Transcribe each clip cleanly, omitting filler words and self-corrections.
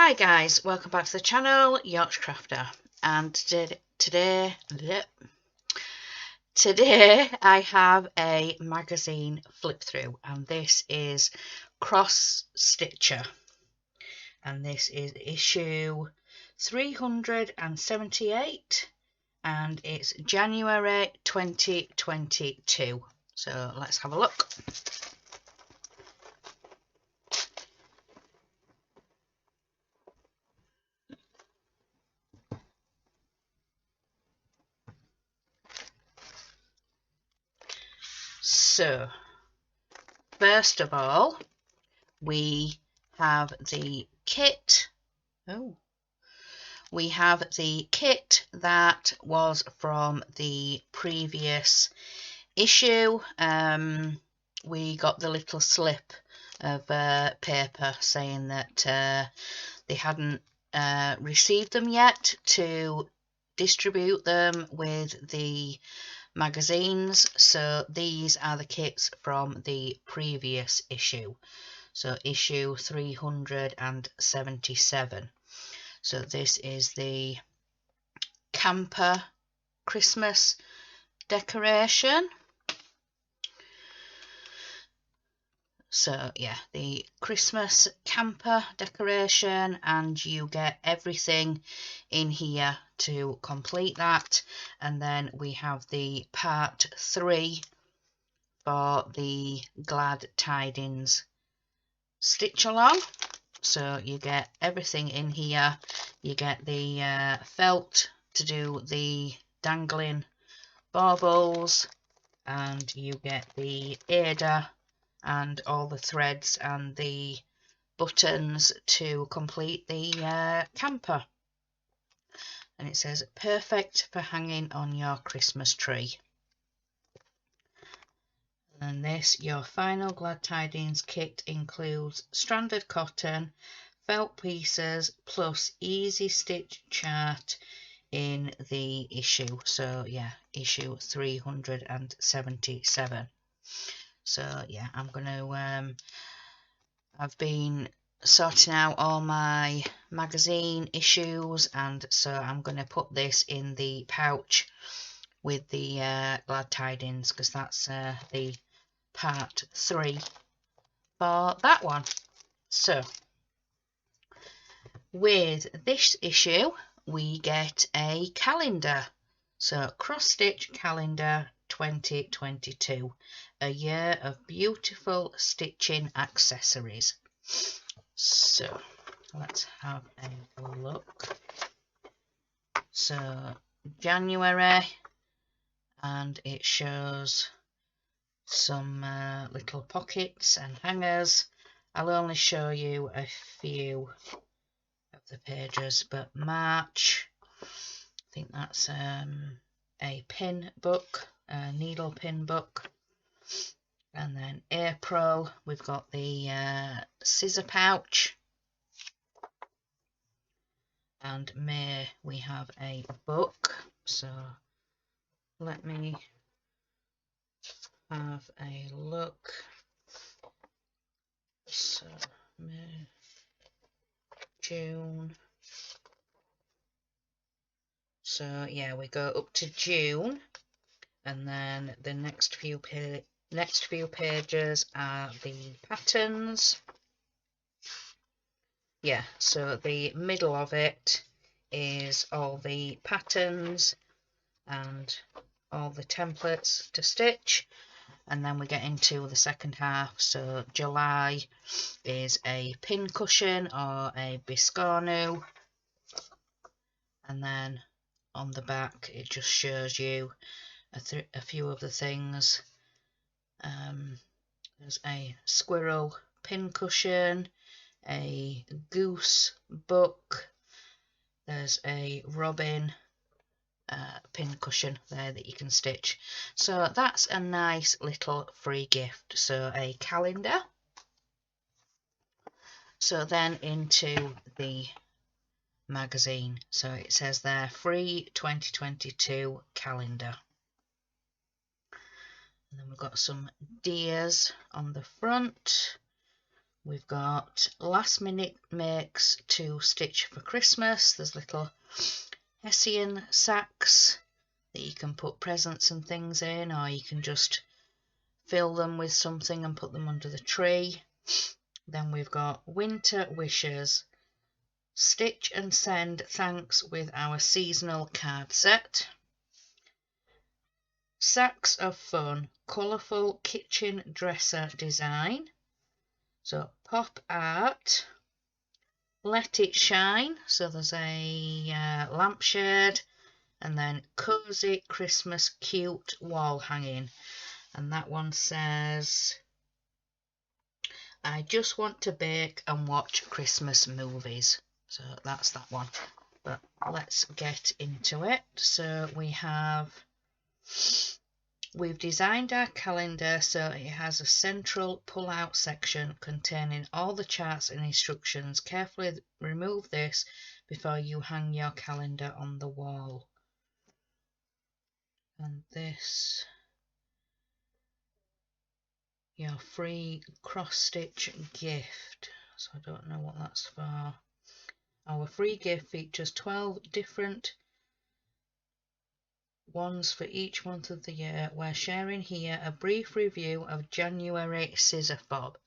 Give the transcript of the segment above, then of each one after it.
Hi guys, welcome back to the channel, Yorkshire Crafter, and today I have a magazine flip through, and this is CrossStitcher, and this is issue 378, and it's January 2022. So let's have a look. So, first of all, we have the kit. We have the kit that was from the previous issue. We got the little slip of paper saying that they hadn't received them yet to distribute them with the magazines. So these are the kits from the previous issue, so issue 377. So this is the camper Christmas decoration. So yeah, the Christmas camper decoration, and you get everything in here to complete that. And then we have the part 3 for the Glad Tidings stitch along. So you get everything in here. You get the felt to do the dangling baubles, and you get the Ada and all the threads and the buttons to complete the camper. And it says perfect for hanging on your Christmas tree. And this, your final Glad Tidings kit, includes stranded cotton, felt pieces, plus easy stitch chart in the issue. So yeah, issue 377. So yeah, I'm going to, I've been sorting out all my magazine issues, and so I'm going to put this in the pouch with the Glad Tidings, because that's the part 3 for that one. So with this issue we get a calendar. So cross stitch calendar 2022, a year of beautiful stitching accessories. So let's have a look. So January, and it shows some little pockets and hangers. I'll only show you a few of the pages, but March, I think that's a pin book, a needle pin book. And then April, we've got the scissor pouch. And May, we have a book. So let me have a look. So May, June. So yeah, we go up to June, and then the next few pages are the patterns. Yeah, so the middle of it is all the patterns and all the templates to stitch. And then we get into the second half. So July is a pin cushion or a biscornu, and then on the back it just shows you a few of the things. There's a squirrel pin cushion, a goose book, there's a robin pin cushion there that you can stitch. So that's a nice little free gift. So a calendar. So then into the magazine. So it says there, free 2022 calendar. And then we've got some deers on the front We've got last minute makes to stitch for Christmas. There's little Hessian sacks that you can put presents and things in, or you can just fill them with something and put them under the tree. Then we've got winter wishes. Stitch and send thanks with our seasonal card set. Sacks of fun, colourful kitchen dresser design. So pop art, let it shine. So there's a lampshade, and then cozy Christmas cute wall hanging. And that one says, I just want to bake and watch Christmas movies. So that's that one. But let's get into it. So we've designed our calendar so it has a central pull-out section containing all the charts and instructions. Carefully remove this before you hang your calendar on the wall. And this, your free cross-stitch gift. So I don't know what that's for. Our free gift features 12 different ones for each month of the year. We're sharing here a brief review of January scissor fob.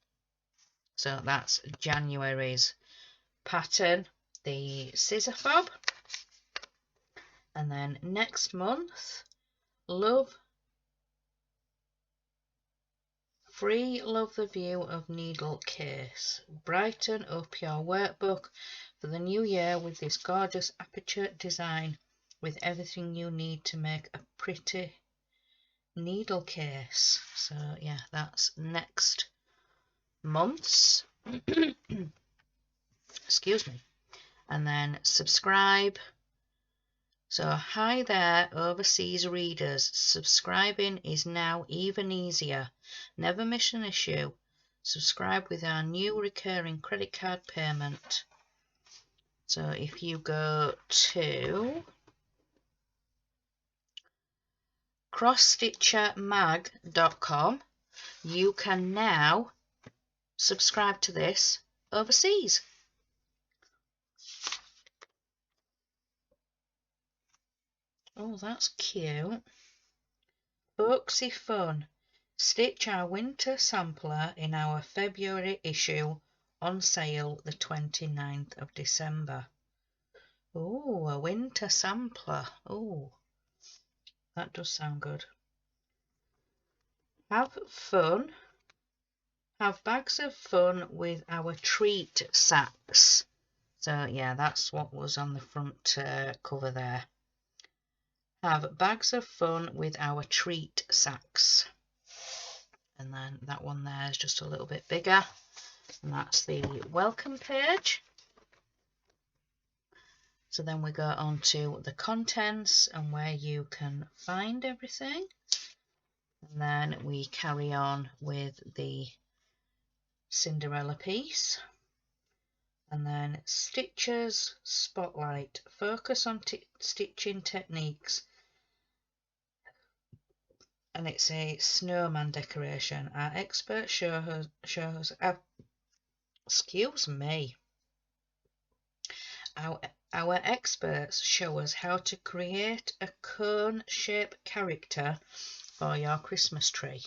So that's January's pattern, the scissor fob. And then next month, love the view of needle case. Brighten up your workbook for the new year with this gorgeous aperture design, with everything you need to make a pretty needle case. So yeah, that's next month's. Excuse me. And then subscribe. So hi there overseas readers, subscribing is now even easier. Never miss an issue. Subscribe with our new recurring credit card payment. So if you go to CrossStitcherMag.com, you can now subscribe to this overseas. Oh, that's cute. Folksy fun. Stitch our winter sampler in our February issue, on sale the 29th of December. Oh, a winter sampler. Oh, that does sound good. Have fun. Have bags of fun with our treat sacks. So yeah, that's what was on the front cover there. Have bags of fun with our treat sacks. And then that one there is just a little bit bigger. And that's the welcome page. So then we go on to the contents and where you can find everything. And then we carry on with the Cinderella piece. And then Stitchers Spotlight. Focus on stitching techniques. And it's a snowman decoration. Our expert shows excuse me. Our experts show us how to create a cone-shaped character for your Christmas tree.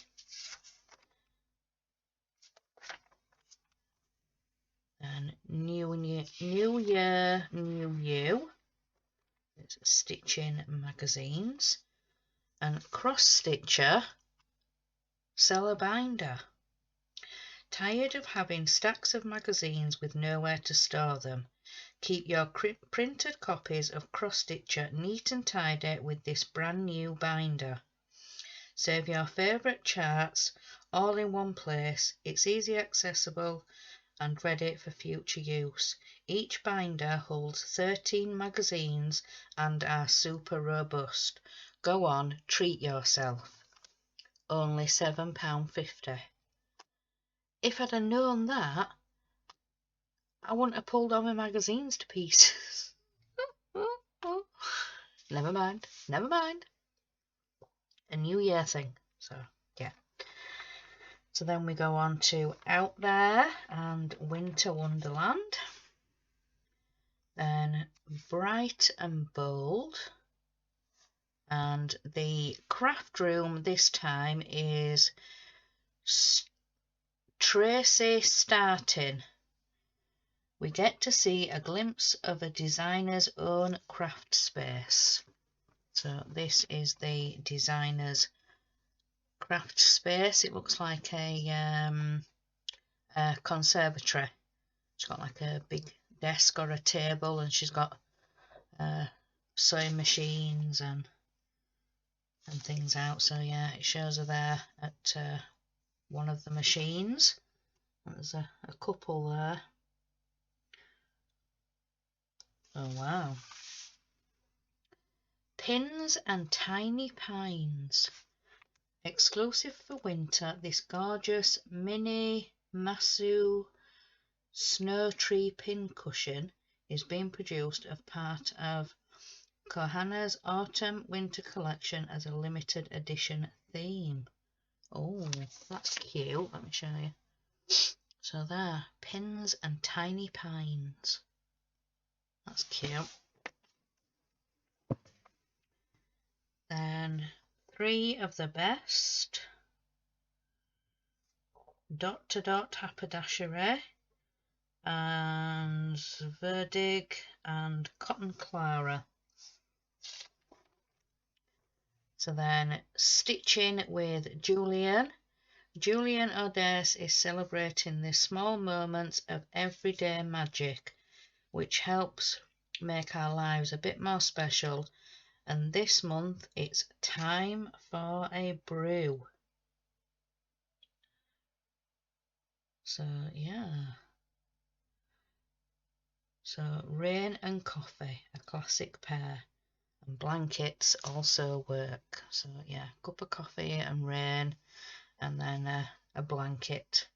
And new year, new you. It's stitching magazines. And CrossStitcher Seller Binder. Tired of having stacks of magazines with nowhere to store them? Keep your printed copies of CrossStitcher neat and tidy with this brand new binder. Save your favourite charts all in one place. It's easy accessible and ready for future use. Each binder holds 13 magazines and are super robust. Go on, treat yourself. Only £7.50. If I'd have known that, I wouldn't have pulled all my magazines to pieces. Never mind, never mind. A new year thing, so yeah. So then we go on to Out There and Winter Wonderland. Then Bright and Bold. And the craft room this time is Tracy Starting. We get to see a glimpse of a designer's own craft space. So this is the designer's craft space. It looks like a conservatory. She's got like a big desk or a table, and she's got sewing machines and things out. So yeah, it shows her there at one of the machines. There's a couple there. Oh wow. Pins and Tiny Pines. Exclusive for winter, this gorgeous mini Masu snow tree pin cushion is being produced as part of Kohana's autumn winter collection as a limited edition theme. Oh, that's cute. Let me show you. So there, Pins and Tiny Pines. That's cute. Then 3 of the Best. Dot to Dot Haberdashery and Verdig and Cotton Clara. So then Stitching with Julian. Julian O'Dace is celebrating the small moments of everyday magic, which helps make our lives a bit more special. And this month it's time for a brew. So yeah. So rain and coffee, a classic pair. And blankets also work. So yeah, cup of coffee and rain, and then a blanket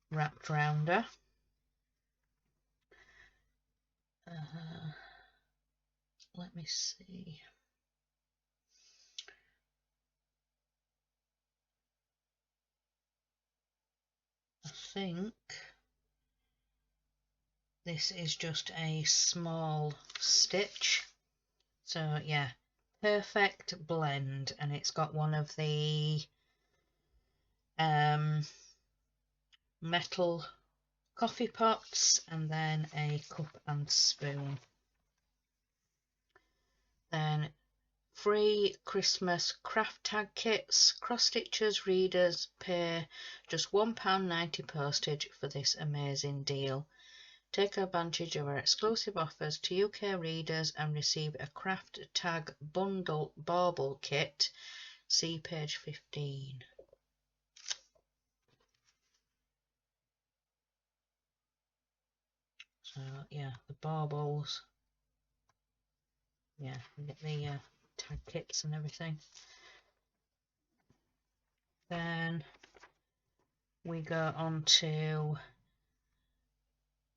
wrapped round her. Let me see. I think this is just a small stitch. So yeah, perfect blend, and it's got one of the metal coffee pots and then a cup and spoon. Then free Christmas craft tag kits. CrossStitcher's readers pay just £1.90 postage for this amazing deal. Take advantage of our exclusive offers to UK readers and receive a craft tag bundle bauble kit. See page 15. So yeah, the baubles. Yeah, you get the tag kits and everything. Then we go on to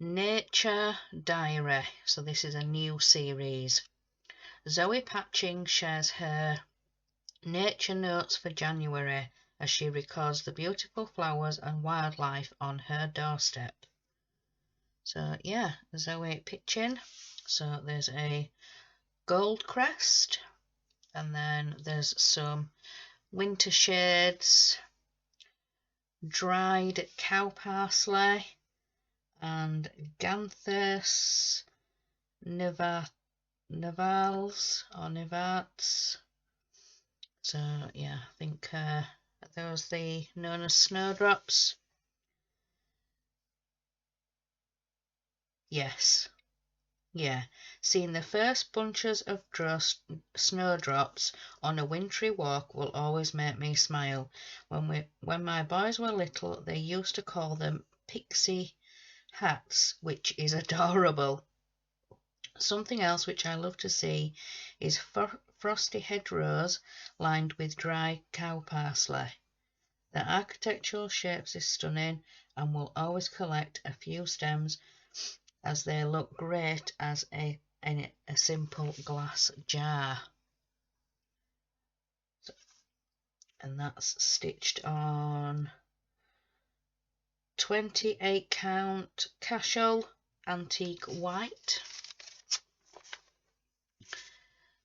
Nature Diary. So this is a new series. Zoe Patching shares her nature notes for January as she records the beautiful flowers and wildlife on her doorstep. So yeah, Zoe pitching. So there's a gold crest, and then there's some winter shades, dried cow parsley, and Ganthus nivals or nivats. So yeah, I think those the known as snowdrops. Yes, yeah. Seeing the first bunches of snowdrops on a wintry walk will always make me smile. When my boys were little, they used to call them pixie hats, which is adorable. Something else which I love to see is frosty hedgerows lined with dry cow parsley. The architectural shapes is stunning and will always collect a few stems as they look great as a simple glass jar. And that's stitched on 28 count casual antique white.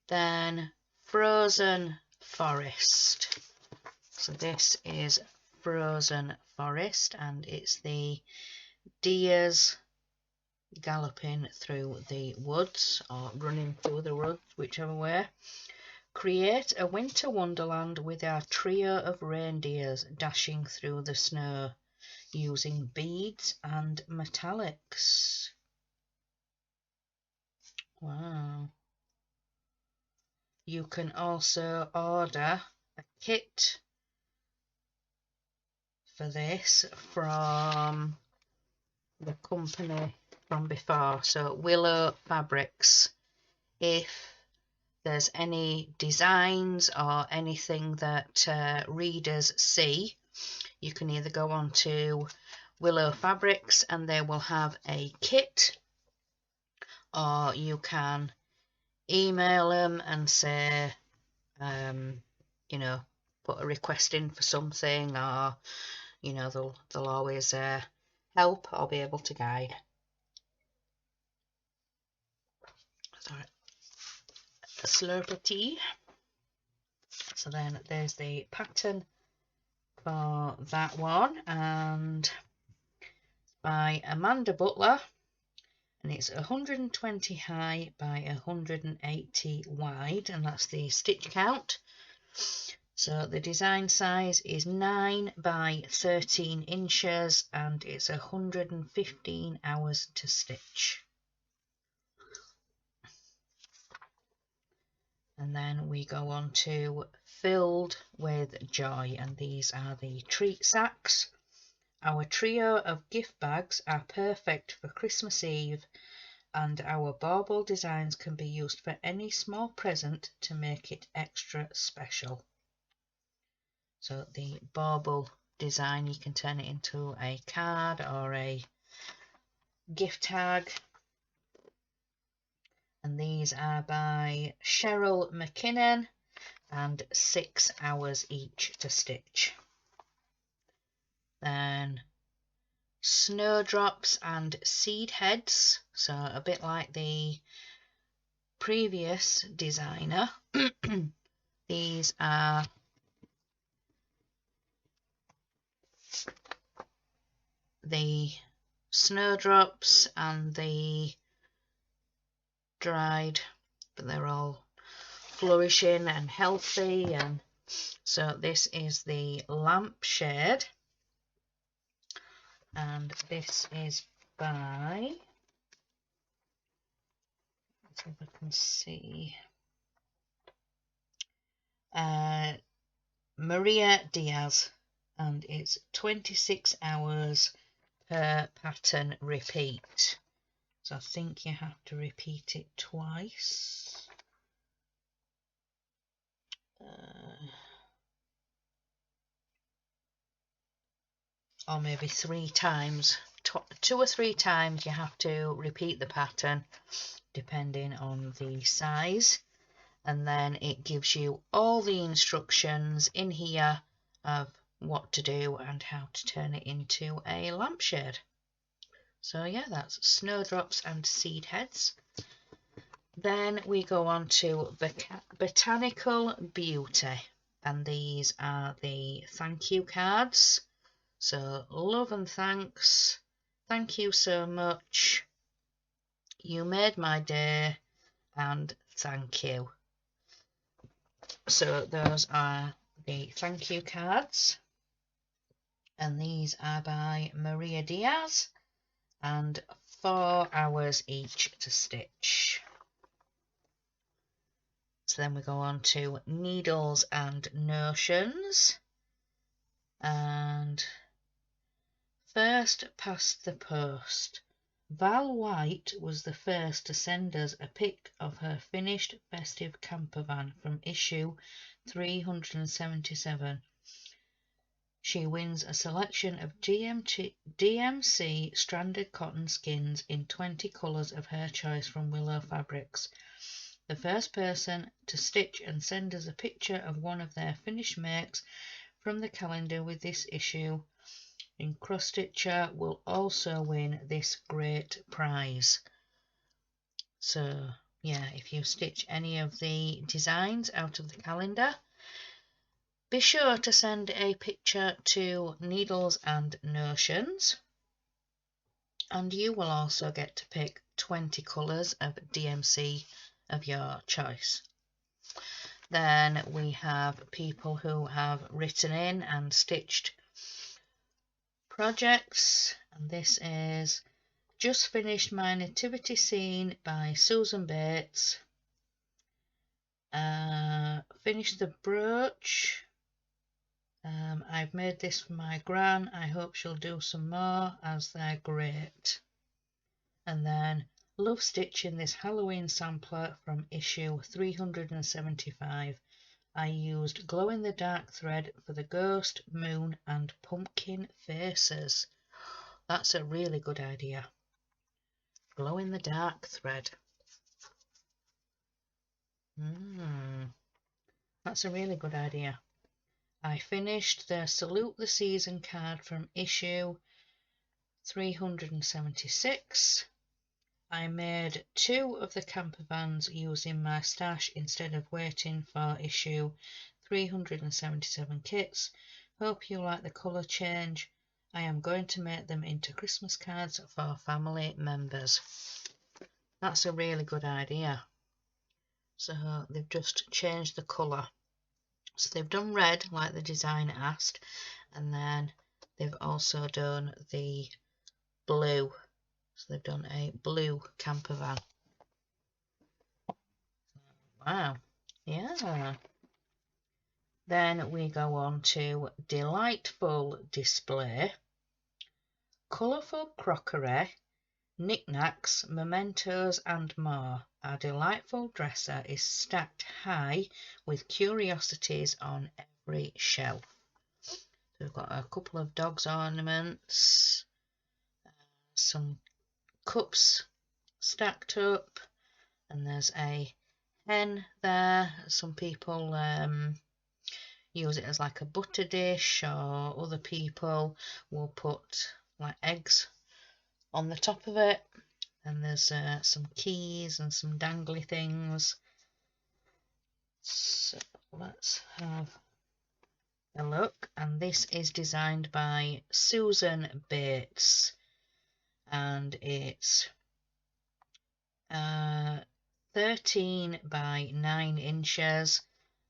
Then Frozen Forest. So this is Frozen Forest, and it's the deers galloping through the woods or running through the woods, whichever way. Create a winter wonderland with our trio of reindeers dashing through the snow using beads and metallics. Wow. You can also order a kit for this from the company from before, so Willow Fabrics. If there's any designs or anything that readers see, you can either go on to Willow Fabrics and they will have a kit, or you can email them and say, you know, put a request in for something, or you know, they'll always help or be able to guide. Sorry, a slurp of tea. So then there's the pattern for that one, and by Amanda Butler, and it's 120 high by 180 wide, and that's the stitch count. So the design size is 9 by 13 inches, and it's 115 hours to stitch. And then we go on to Filled with Joy, and these are the treat sacks. Our trio of gift bags are perfect for Christmas Eve, and our bauble designs can be used for any small present to make it extra special. So the bauble design, you can turn it into a card or a gift tag. And these are by Cheryl McKinnon, and 6 hours each to stitch. Then Snowdrops and Seed Heads, so a bit like the previous designer. These are the snowdrops and the dried, but they're all flourishing and healthy. And so this is the Lampshade, and this is by, let's see if I can see, Maria Diaz, and it's 26 hours per pattern repeat. So I think you have to repeat it twice. Or maybe 3 times. 2 or 3 times you have to repeat the pattern, depending on the size. And then it gives you all the instructions in here of what to do and how to turn it into a lampshade. So yeah, that's Snowdrops and Seed Heads. Then we go on to Botanical Beauty, and these are the thank you cards. So love and thanks, thank you so much, you made my day, and thank you. So those are the thank you cards, and these are by Maria Diaz, and 4 hours each to stitch. So then we go on to Needles and Notions, and first past the post. Val White was the first to send us a pic of her finished festive camper van from issue 377. She wins a selection of DMC stranded cotton skins in 20 colours of her choice from Willow Fabrics. The first person to stitch and send us a picture of one of their finished makes from the calendar with this issue in CrossStitcher will also win this great prize. So yeah, if you stitch any of the designs out of the calendar, be sure to send a picture to Needles and Notions, and you will also get to pick 20 colours of DMC of your choice. Then we have people who have written in and stitched projects, and this is just finished my nativity scene by Susan Bates. Finished the brooch. I've made this for my gran. I hope she'll do some more as they're great. And then love stitching this Halloween sampler from issue 375. I used glow-in-the-dark thread for the ghost, moon and pumpkin faces. That's a really good idea. Glow-in-the-dark thread. That's a really good idea. I finished the Salute the Season card from issue 376. I made 2 of the camper vans using my stash instead of waiting for issue 377 kits. Hope you like the colour change. I am going to make them into Christmas cards for family members. That's a really good idea. So they've just changed the colour. So they've done red like the designer asked, and then they've also done the blue. So they've done a blue camper van. Wow, yeah. Then we go on to delightful display, colourful crockery, knickknacks, mementos and more. Our delightful dresser is stacked high with curiosities on every shelf. So we've got a couple of dogs ornaments, some cups stacked up, and there's a hen there. Some people use it as like a butter dish, or other people will put like eggs on the top of it. And there's some keys and some dangly things. So let's have a look. And this is designed by Susan Bates, and it's 13 by 9 inches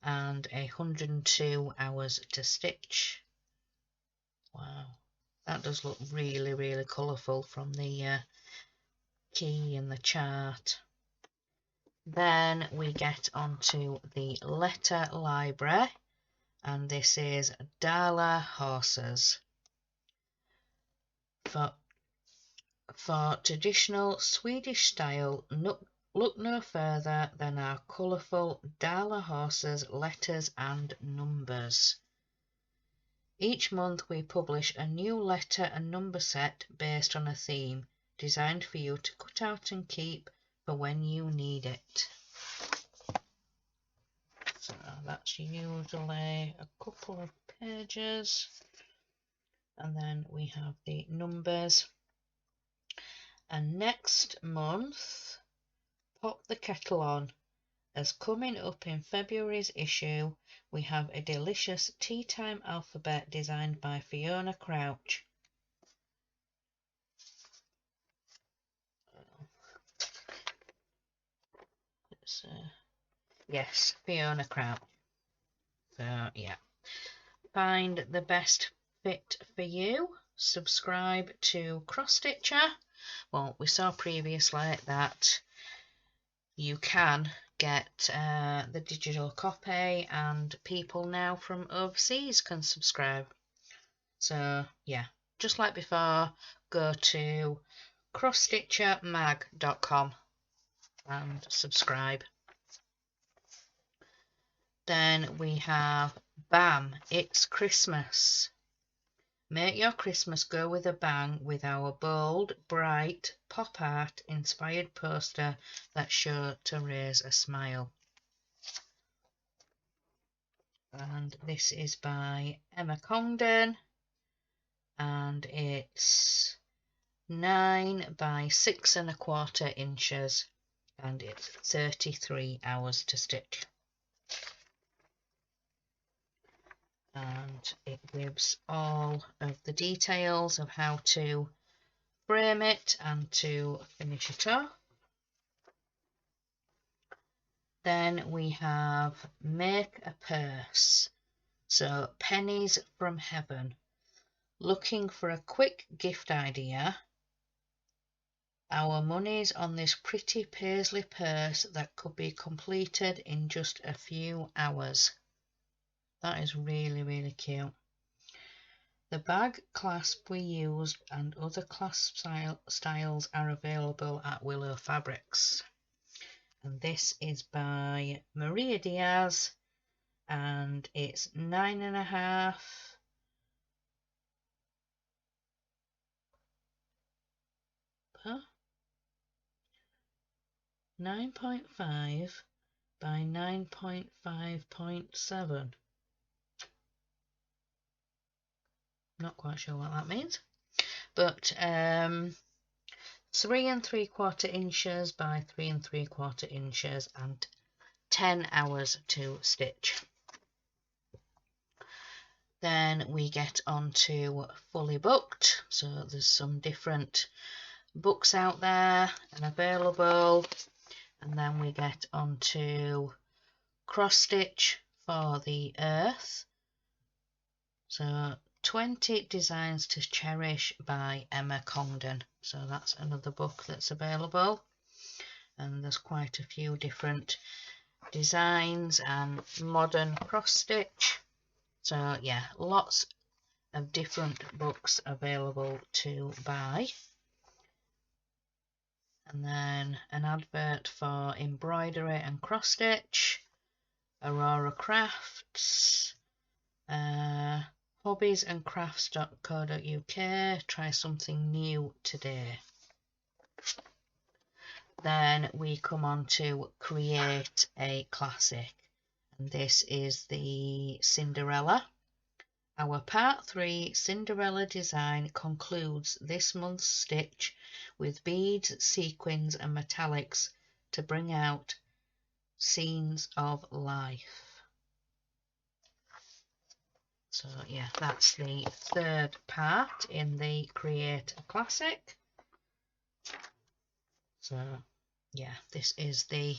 and 102 hours to stitch. Wow, that does look really, really colourful from the key and the chart. Then we get onto the letter library, and this is Dala horses. For traditional Swedish style, look no further than our colourful Dala horses letters and numbers. Each month we publish a new letter and number set based on a theme, designed for you to cut out and keep for when you need it. So that's usually a couple of pages, and then we have the numbers. And next month, Pop the Kettle On, as coming up in February's issue, we have a delicious tea time alphabet designed by Fiona Crouch. Yes, Fiona Crouch. So yeah, find the best fit for you. Subscribe to CrossStitcher. Well, we saw previously that you can get the digital copy, and people now from overseas can subscribe. So yeah, just like before, go to CrossStitcherMag.com and subscribe. Then we have Bam! It's Christmas. Make your Christmas go with a bang with our bold, bright, pop art inspired poster that's sure to raise a smile. And this is by Emma Congdon, and it's 9 by 6¼ inches, and it's 33 hours to stitch. And it gives all of the details of how to frame it and to finish it off. Then we have Make a Purse. So pennies from heaven. Looking for a quick gift idea? Our money's on this pretty paisley purse that could be completed in just a few hours. That is really, really cute. The bag clasp we used and other clasp styles are available at Willow Fabrics. And this is by Maria Diaz, and it's 9.5 9.5 by 9.5.7. Not quite sure what that means, but 3¾ inches by 3¾ inches and 10 hours to stitch. Then we get on to Fully Booked. So there's some different books out there and available. And then we get on to CrossStitch for the Earth. So 20 Designs to Cherish by Emma Congdon. So that's another book that's available. And there's quite a few different designs and modern cross-stitch. So yeah, lots of different books available to buy. And then an advert for embroidery and cross-stitch, Aurora Crafts, hobbiesandcrafts.co.uk, try something new today. Then we come on to Create a Classic, and this is the Cinderella. Our Part 3 Cinderella design concludes this month's stitch with beads, sequins and metallics to bring out scenes of life. So yeah, that's the third part in the Create a Classic. So yeah, this is the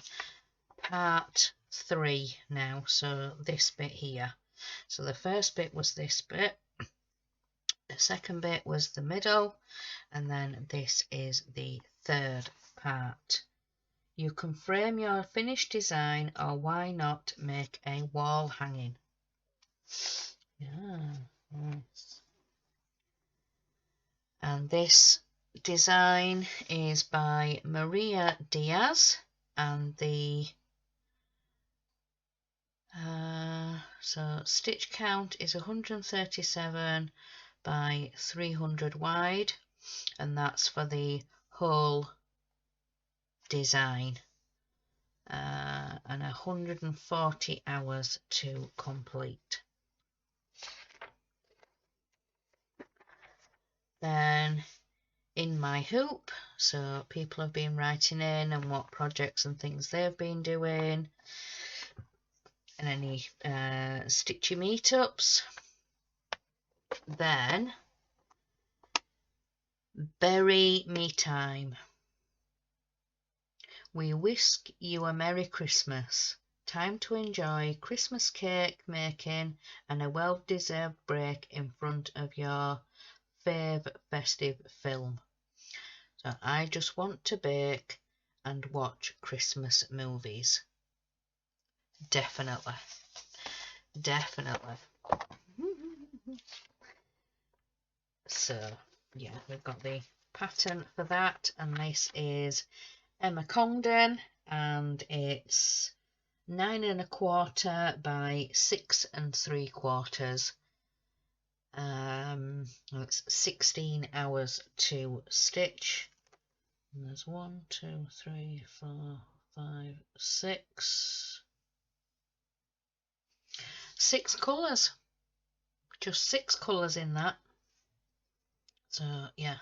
part 3 now, so this bit here. So the first bit was this bit, the second bit was the middle, and then this is the third part. You can frame your finished design, or why not make a wall hanging. Yeah, nice. And this design is by Maria Diaz, and the so stitch count is 137 by 300 wide, and that's for the whole design, and 140 hours to complete. Then in my hoop, so people have been writing in and what projects and things they've been doing, and any stitchy meetups. Then Berry Me Time. We wish you a Merry Christmas. Time to enjoy Christmas cake making and a well-deserved break in front of your fave festive film. So I just want to bake and watch Christmas movies. Definitely. Definitely. So yeah, we've got the pattern for that, and this is Emma Congdon, and it's 9¼ by 6¾ it's 16 hours to stitch. And there's 1, 2, 3, 4, 5, 6 colours, just 6 colours in that. So yeah,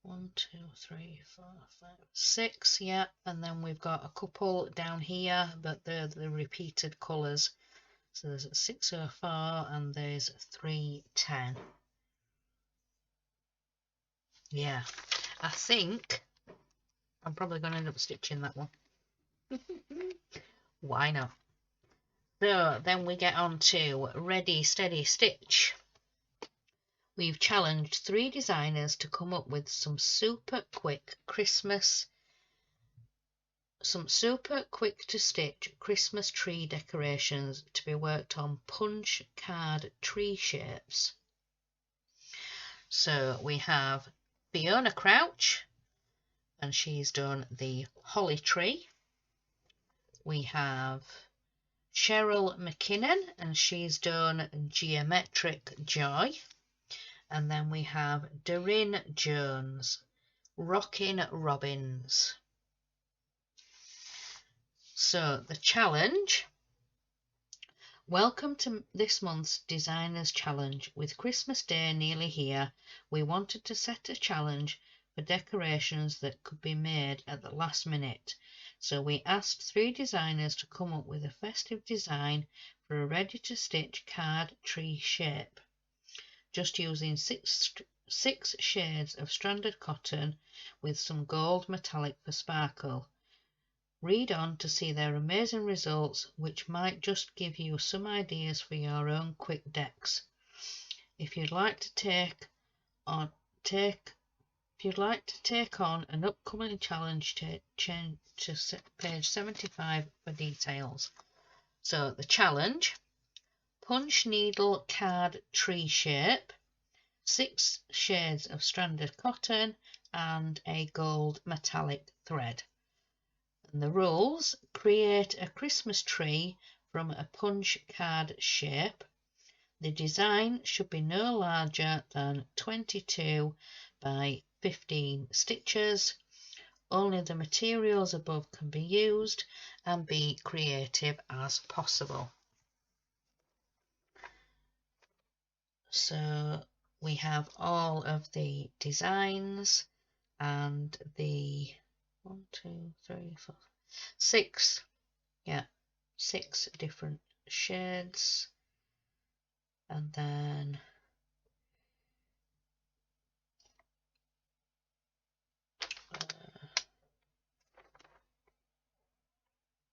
1, 2, 3, 4, 5, 6, yeah, and then we've got a couple down here, but they're the repeated colours. So there's 604 and there's 310. Yeah, I think I'm probably going to end up stitching that one. Why not? So then we get on to Ready Steady Stitch. We've challenged 3 designers to come up with some super quick to stitch Christmas tree decorations to be worked on punch card tree shapes. So we have Fiona Crouch, and she's done the holly tree. We have Cheryl McKinnon, and she's done Geometric Joy. And then we have Doreen Jones, Rockin' Robins. So the challenge. Welcome to this month's Designers Challenge. With Christmas Day nearly here, we wanted to set a challenge for decorations that could be made at the last minute. So we asked 3 designers to come up with a festive design for a ready-to-stitch card tree shape, just using 6 shades of stranded cotton with some gold metallic for sparkle. Read on to see their amazing results, which might just give you some ideas for your own quick decks. If you'd like to take on an upcoming challenge, change to page 75 for details. So the challenge: punch needle card tree shape, 6 shades of stranded cotton and a gold metallic thread. And the rules: create a Christmas tree from a punch card shape. The design should be no larger than 22 by 15 stitches. Only the materials above can be used, and be creative as possible. So we have all of the designs and the 1, 2, 3, 4, 6, yeah, 6 different shades, and then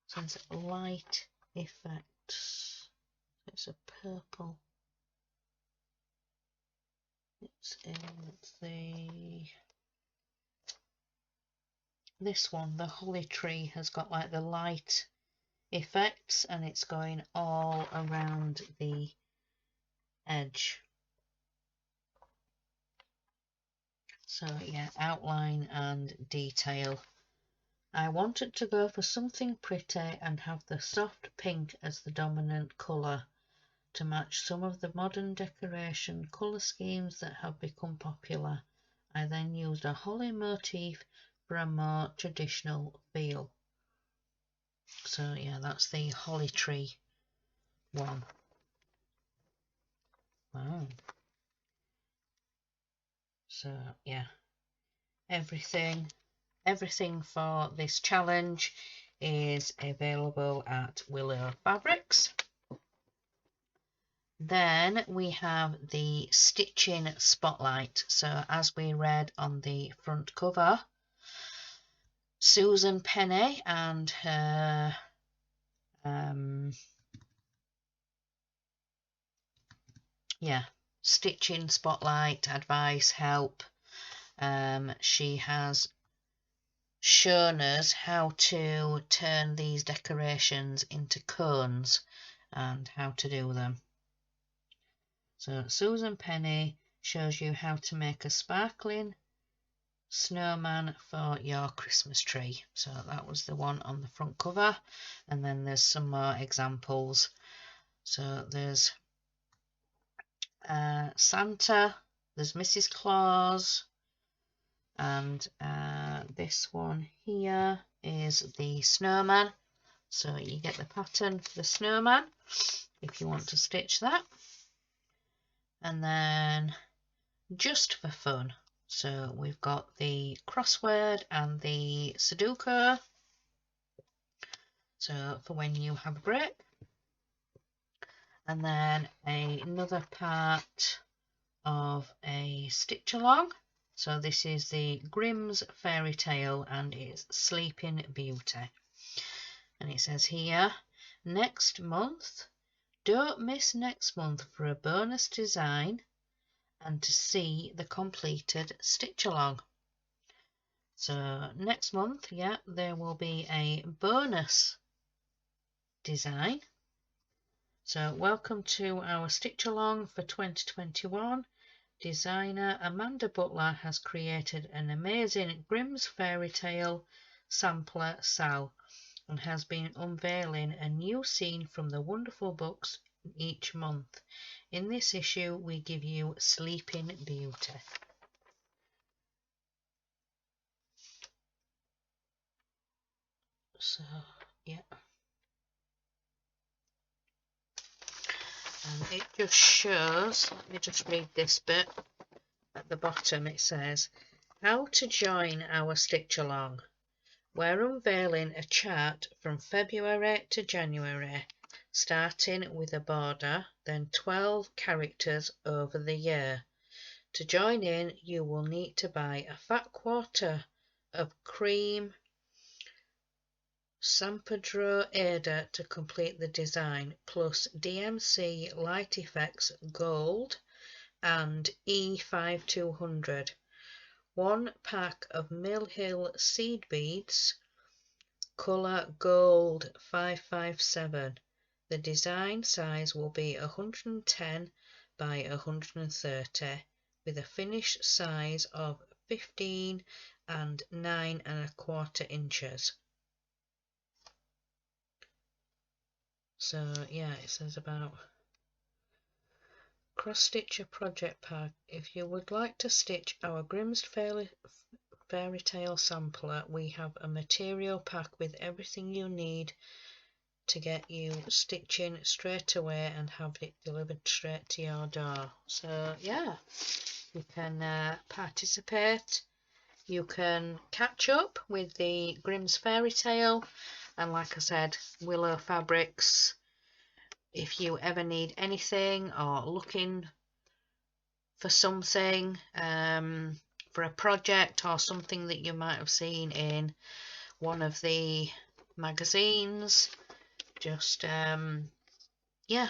since light effects, it's a purple. It's in this one, the holly tree, has got like the light effects, and it's going all around the edge. So yeah, outline and detail. I wanted to go for something pretty and have the soft pink as the dominant colour to match some of the modern decoration colour schemes that have become popular. I then used a holly motif for a more traditional feel. So yeah, that's the holly tree one. Wow. So yeah, everything for this challenge is available at Willow Fabrics. Then we have the stitching spotlight. So as we read on the front cover, Susan Penny and her stitching spotlight advice help. She has shown us how to turn these decorations into cones and how to do them. So Susan Penny shows you how to make a sparkling snowman for your Christmas tree. So that was the one on the front cover, and then there's some more examples. So there's Santa, there's Mrs. Claus, and this one here is the snowman. So you get the pattern for the snowman if you want to stitch that. And then just for fun. So we've got the crossword and the Sudoku, so for when you have a break. And then another part of a stitch along. So this is the Grimm's Fairy Tale and it's Sleeping Beauty. And it says here, next month, don't miss next month for a bonus design and to see the completed stitch along. So next month, yeah, there will be a bonus design. So welcome to our stitch along for 2021. Designer Amanda Butler has created an amazing Grimm's Fairy Tale sampler Sal and has been unveiling a new scene from the wonderful books each month. In this issue, we give you Sleeping Beauty. So, yeah. And it just shows, let me just read this bit. At the bottom it says, how to join our stitch along. We're unveiling a chart from February to January, starting with a border, then 12 characters over the year. To join in, you will need to buy a fat quarter of cream Sampadro Ada to complete the design, plus DMC Light Effects Gold and E5200. 1 pack of Mill Hill seed beads, colour gold 557. The design size will be 110 by 130 with a finish size of 15 and 9¼ inches. So yeah, it says about CrossStitcher project pack. If you would like to stitch our Grimm's Fairy Tale sampler, we have a material pack with everything you need to get you stitching straight away and have it delivered straight to your door. So yeah, you can participate, you can catch up with the Grimm's Fairy Tale, and like I said, Willow Fabrics. If you ever need anything or looking for something, for a project or something that you might have seen in one of the magazines, just yeah,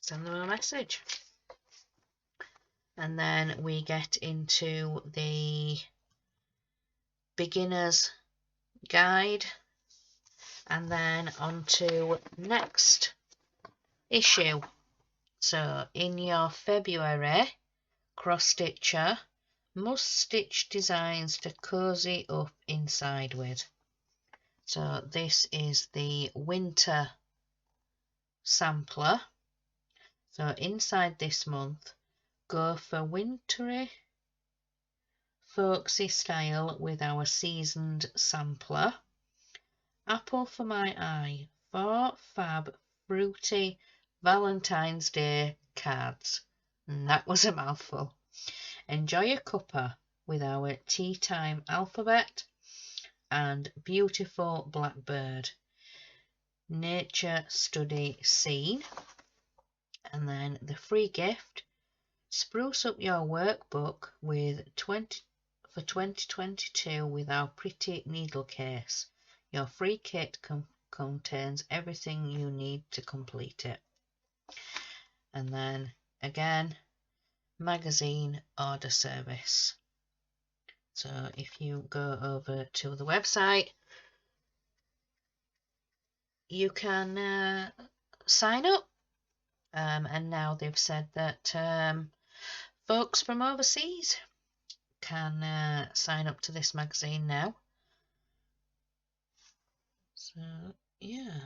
send them a message. And then we get into the beginner's guide, and then on to next issue. So in your February CrossStitcher, must stitch designs to cozy up inside with. So this is the winter sampler. So inside this month, go for wintry folksy style with our seasoned sampler. Apple for my eye, 4 fab fruity Valentine's Day cards. And that was a mouthful. Enjoy a cuppa with our tea time alphabet and beautiful blackbird nature study scene. And then the free gift, spruce up your workbook with for 2022 with our pretty needle case. Your free kit contains everything you need to complete it. And then again, magazine order service. So if you go over to the website, you can sign up. And now they've said that folks from overseas can sign up to this magazine now. So yeah.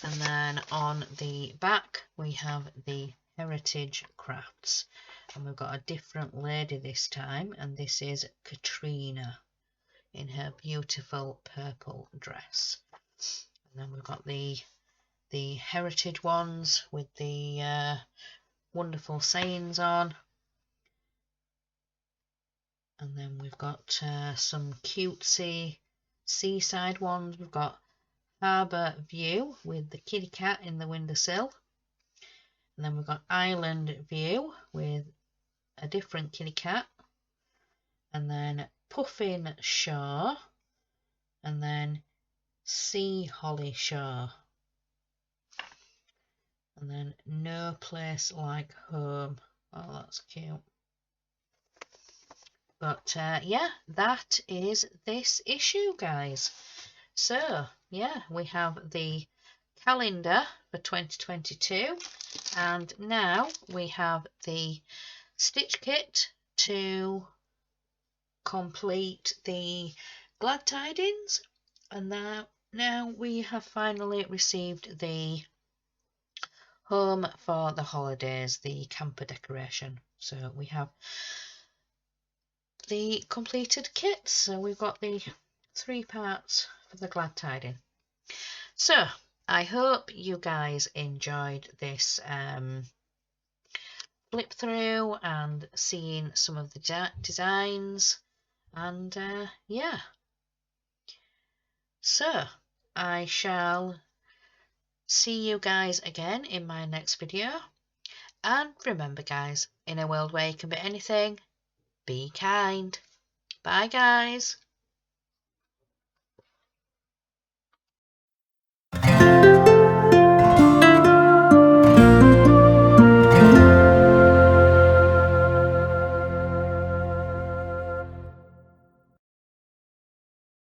And then on the back we have the Heritage Crafts, and we've got a different lady this time, and this is Katrina in her beautiful purple dress. And then we've got the the heritage ones with the wonderful sayings on. And then we've got some cutesy seaside ones. We've got Harbour View with the kitty cat in the windowsill. And then we've got Island View with a different kitty cat. And then Puffin Shore. And then Sea Holly Shore. And then No Place Like Home. Oh, that's cute. But yeah, that is this issue, guys. So yeah, we have the calendar for 2022, and now we have the stitch kit to complete the glad tidings. And now we have finally received the home for the holidays, the camper decoration. So we have the completed kit. So we've got the 3 parts for the glad tiding. So I hope you guys enjoyed this flip through and seeing some of the designs, and yeah, so I shall see you guys again in my next video. And remember, guys, in a world where you can be anything, be kind. Bye, guys.